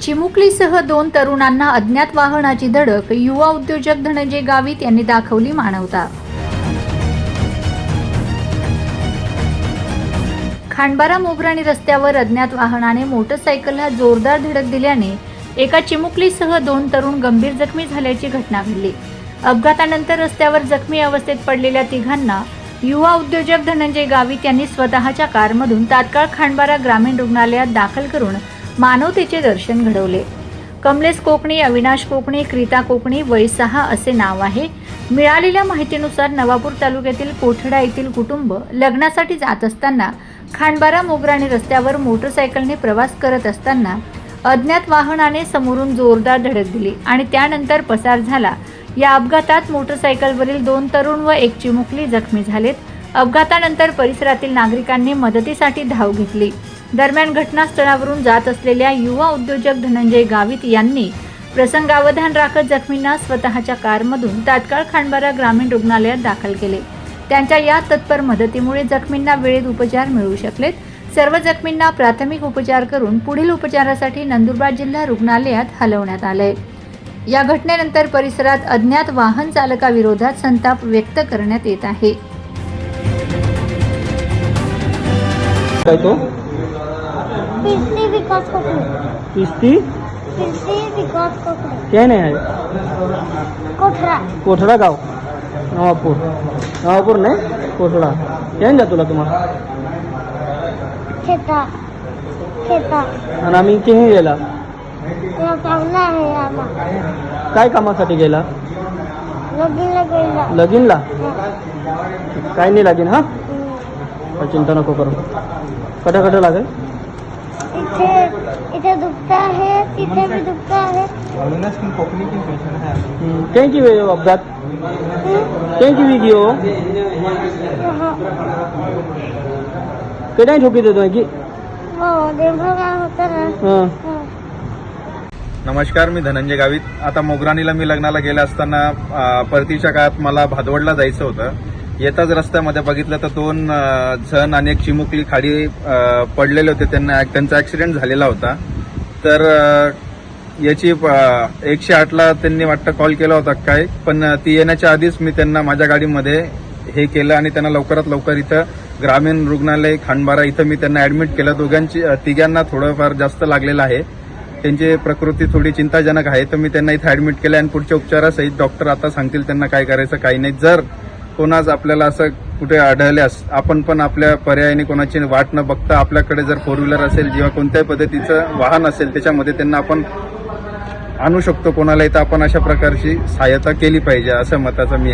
चिमुकलीसह 2 तरुणांना अज्ञात वाहनाची धडक. युवा उद्योजक धनंजय गावित यांनी दाखवली मानवता. खांडबारा मोगराणी रस्त्यावर अज्ञात वाहनाने मोटरसायकलला जोरदार धडक दिल्याने एका चिमुकलीसह 2 तरुण गंभीर जखमी झाल्याची घटना घडली. अपघातानंतर रस्त्यावर जखमी अवस्थेत पडलेल्या तिघांना युवा उद्योजक धनंजय गावित यांनी स्वतःच्या कारमधून तात्काळ खांडबारा ग्रामीण रुग्णालयात दाखल करून मानवतेचे दर्शन घडवले. कमलेश कोकणी, अविनाश कोकणी, क्रीता कोकणी, वय 6 असे नाव आहे. मिळालेल्या माहितीनुसार नवापूर तालुक्यातील कोठडा येथील कुटुंब लग्नासाठी जात असताना खांडबारा मोगराणी रस्त्यावर मोटरसायकलने प्रवास करत असताना अज्ञात वाहनाने समोरून जोरदार धडक दिली आणि त्यानंतर पसार झाला. या अपघातात मोटरसायकलवरील 2 तरुण व 1 चिमुकली जखमी झालेत. अपघातानंतर परिसरातील नागरिकांनी मदतीसाठी धाव घेतली. दरम्यान घटनास्थळावरून जात असलेल्या युवा उद्योजक धनंजय गावित यांनी प्रसंगावधान राखत जखमींना स्वतःच्या कारमधून तात्काळ खांडबारा ग्रामीण रुग्णालयात दाखल केले. त्यांच्या या तत्पर मदतीमुळे जखमींना वेळेत उपचार मिळू शकलेत. सर्व जखमींना प्राथमिक उपचार करून पुढील उपचारासाठी नंदुरबार जिल्हा रुग्णालयात हलवण्यात आले. या घटनेनंतर परिसरात अज्ञात वाहन चालकाविरोधात संताप व्यक्त करण्यात येत आहे. क्या नहीं है कोठड़ा गाव नवापूर नहीं कोठड़ा क्या जा तुला तुम्हाला आणि आम्ही केही गेला काय कामासाठी गेला लगीनला काय नाही लागेल. हा चिंता नको करू. कटं लागेल इथे दुखता है, तिथे भी दुखता है. कहीं वेळ अपघात कहीं की हो कधी ठोकी देतो की नमस्कार, मी धनंजय गावित. आता मोगराणीला मी लग्नाला गेला असताना परतीच्या काळात मला भादवडला जायचं होतं. येताच रस्त्यामध्ये बघितलं तर 2 जण आणि 1 चिमुकली खाली पडलेले होते. त्यांचा ऍक्सिडेंट झालेला होता. तर याची 108ला त्यांनी वाटतं कॉल केला होता काय, पण ती येण्याच्या आधीच मी त्यांना माझ्या गाडीमध्ये हे केलं आणि त्यांना लवकरात लवकर इथं ग्रामीण रुग्णालय खांडबारा इथं मी त्यांना ऍडमिट केलं. तिघांना थोडंफार जास्त लागलेलं आहे. त्यांची प्रकृती थोडी चिंताजनक आहे. तर मी त्यांना इथं ऍडमिट केलं आणि पुढच्या उपचारासहित डॉक्टर आता सांगतील त्यांना काय करायचं काही नाही. जर कोणाच आपल्याला असं कुठे आढळल्यास आपण पण आपल्या पर्यायाने कोणाची वाट न बघता आपल्याकडे जर 4 व्हीलर असेल किंवा कोणत्याही पद्धतीचं वाहन असेल त्याच्यामध्ये त्यांना आपण आणू शकतो. कोणालाही तर आपण अशा प्रकारची सहाय्यता केली पाहिजे असं मताचा मी